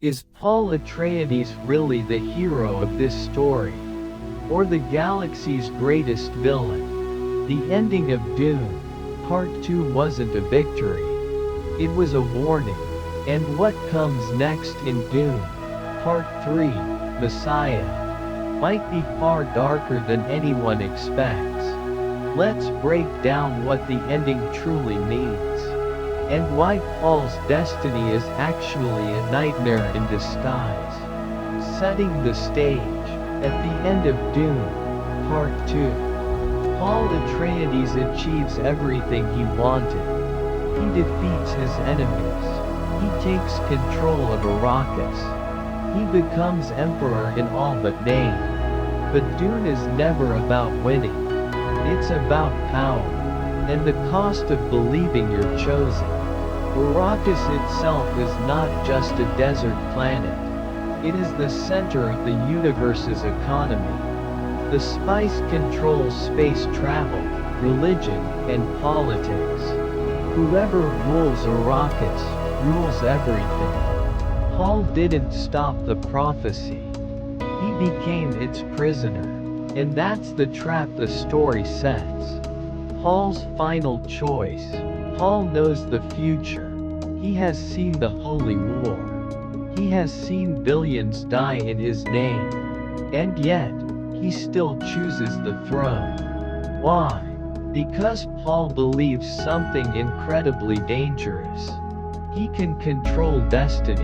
Is Paul Atreides really the hero of this story? Or the galaxy's greatest villain? The ending of Dune Part 2 wasn't a victory. It was a warning. And what comes next in Dune Part 3, Messiah, might be far darker than anyone expects. Let's break down what the ending truly means, and why Paul's destiny is actually a nightmare in disguise. Setting the stage, at the end of Dune Part 2, Paul Atreides achieves everything he wanted. He defeats his enemies. He takes control of Arrakis. He becomes emperor in all but name. But Dune is never about winning. It's about power, and the cost of believing you're chosen. Arrakis itself is not just a desert planet. It is the center of the universe's economy. The spice controls space travel, religion, and politics. Whoever rules Arrakis rules everything. Paul didn't stop the prophecy. He became its prisoner. And that's the trap the story sets. Paul's final choice. Paul knows the future. He has seen the Holy War. He has seen billions die in his name. And yet, he still chooses the throne. Why? Because Paul believes something incredibly dangerous. He can control destiny.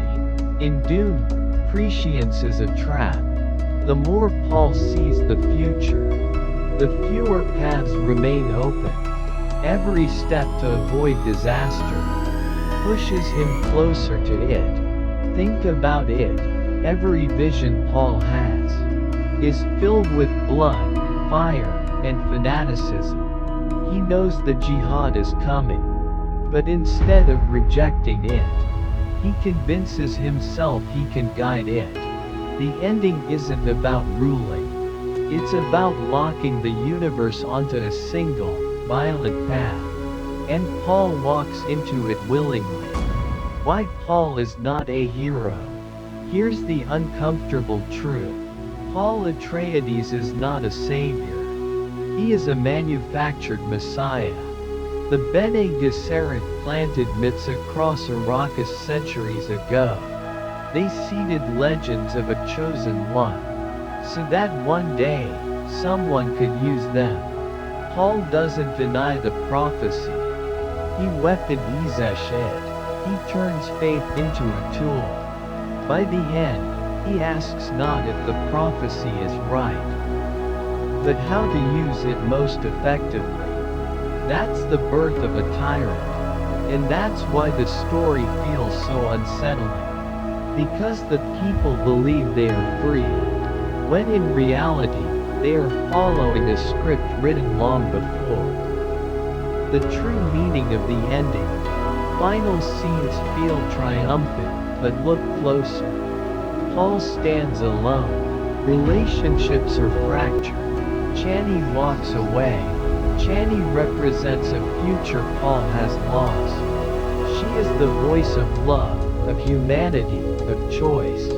In Dune, prescience is a trap. The more Paul sees the future, the fewer paths remain open. Every step to avoid disaster pushes him closer to it. Think about it. Every vision Paul has is filled with blood, fire, and fanaticism. He knows the jihad is coming, but instead of rejecting it, he convinces himself he can guide it. The ending isn't about ruling. It's about locking the universe onto a single, violent path. And Paul walks into it willingly. Why Paul is not a hero? Here's the uncomfortable truth. Paul Atreides is not a savior. He is a manufactured messiah. The Bene Gesserit planted myths across Arrakis centuries ago. They seeded legends of a chosen one, so that one day, someone could use them. Paul doesn't deny the prophecy. He weaponizes it. He turns faith into a tool. By the end, he asks not if the prophecy is right, but how to use it most effectively. That's the birth of a tyrant, and that's why the story feels so unsettling. Because the people believe they are free, when in reality, they are following a script written long before. The true meaning of the ending. Final scenes feel triumphant, but look closer. Paul stands alone. Relationships are fractured. Chani walks away. Chani represents a future Paul has lost. She is the voice of love, of humanity, of choice.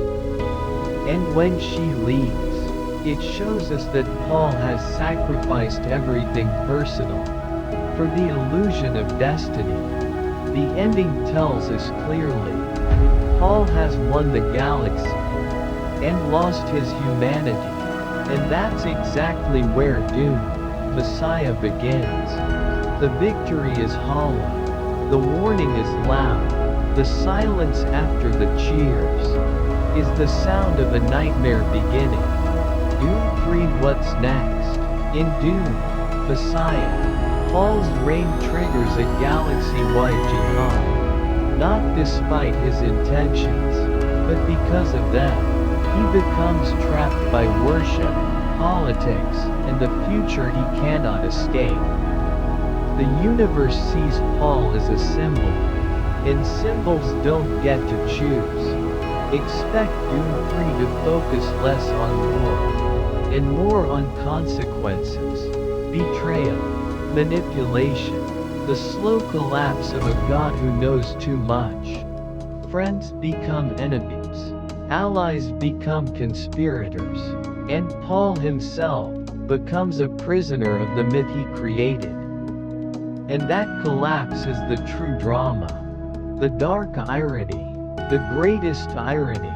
And when she leaves, it shows us that Paul has sacrificed everything personal for the illusion of destiny. The ending tells us clearly, Paul has won the galaxy and lost his humanity. And that's exactly where Dune, Messiah begins. The victory is hollow. The warning is loud. The silence after the cheers is the sound of a nightmare beginning. Dune 3. What's next? In Dune, Messiah, Paul's reign triggers a galaxy-wide jihad. Not despite his intentions, but because of them. He becomes trapped by worship, politics, and the future he cannot escape. The universe sees Paul as a symbol, and symbols don't get to choose. Expect Dune 3 to focus less on war, and more on consequences, betrayal, manipulation, the slow collapse of a god who knows too much. Friends become enemies. Allies become conspirators, and Paul himself becomes a prisoner of the myth he created. And that collapse is the true drama. The dark irony, the greatest irony.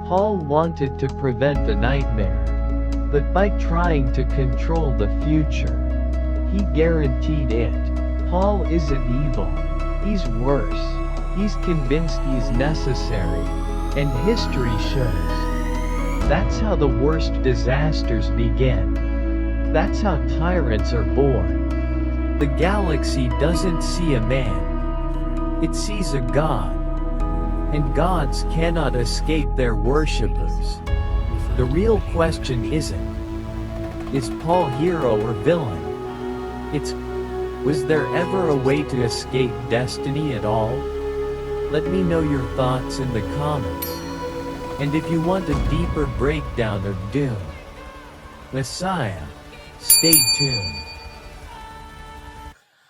Paul wanted to prevent a nightmare, but by trying to control the future, he guaranteed it. Paul isn't evil. He's worse. He's convinced he's necessary, and history shows. That's how the worst disasters begin. That's how tyrants are born. The galaxy doesn't see a man. It sees a god. And gods cannot escape their worshippers. The real question isn't, is Paul hero or villain? It's, was there ever a way to escape destiny at all? Let me know your thoughts in the comments. And if you want a deeper breakdown of Dune Messiah, stay tuned.